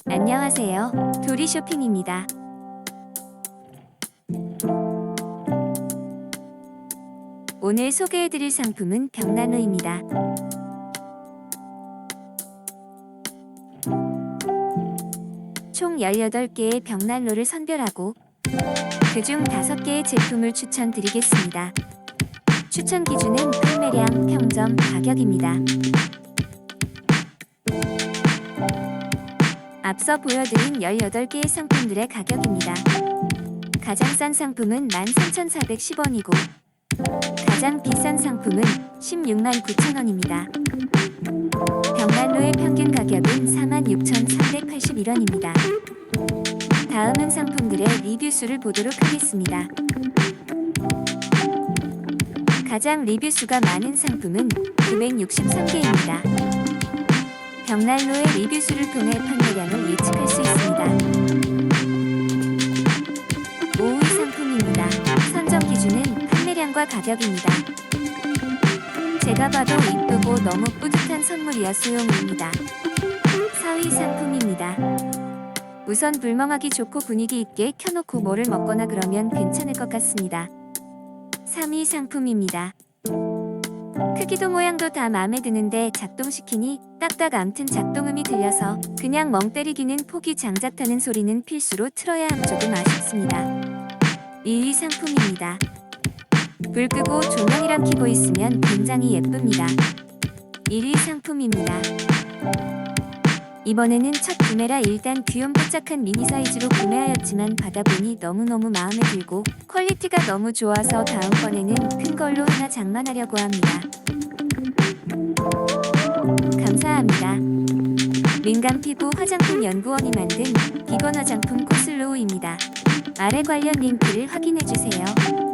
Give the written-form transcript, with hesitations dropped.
안녕하세요. 도리쇼핑입니다. 오늘 소개해드릴 상품은 벽난로입니다. 총 18개의 벽난로를 선별하고 그중 5개의 제품을 추천드리겠습니다. 추천 기준은 판매량, 평점, 가격입니다. 앞서 보여드린 18개의 상품들의 가격입니다. 가장 싼 상품은 13,410원이고 가장 비싼 상품은 169,000원입니다. 벽난로의 평균 가격은 46,381원입니다. 다음은 상품들의 리뷰 수를 보도록 하겠습니다. 가장 리뷰 수가 많은 상품은 963개입니다. 벽난로의 리뷰 수를 통해 판매량을 예측할 수 있습니다. 5위 상품입니다. 선정 기준은 판매량과 가격입니다. 제가 봐도 이쁘고 너무 뿌듯한 선물이야 소용입니다. 4위 상품입니다. 우선 불멍하기 좋고 분위기 있게 켜놓고 뭐를 먹거나 그러면 괜찮을 것 같습니다. 3위 상품입니다. 크기도 모양도 다 마음에 드는데 작동시키니 딱딱 암튼 작동음이 들려서 그냥 멍 때리기는 포기, 장작 타는 소리는 필수로 틀어야 함 조금 아쉽습니다. 2위 상품입니다. 불 끄고 조명이랑 켜고 있으면 굉장히 예쁩니다. 1위 상품입니다. 이번에는 첫 구매라 일단 귀염뽀짝한 미니 사이즈로 구매하였지만 받아보니 너무너무 마음에 들고 퀄리티가 너무 좋아서 다음번에는 큰 걸로 하나 장만하려고 합니다. 감사합니다. 민감 피부 화장품 연구원이 만든 비건 화장품 코슬로우입니다. 아래 관련 링크를 확인해주세요.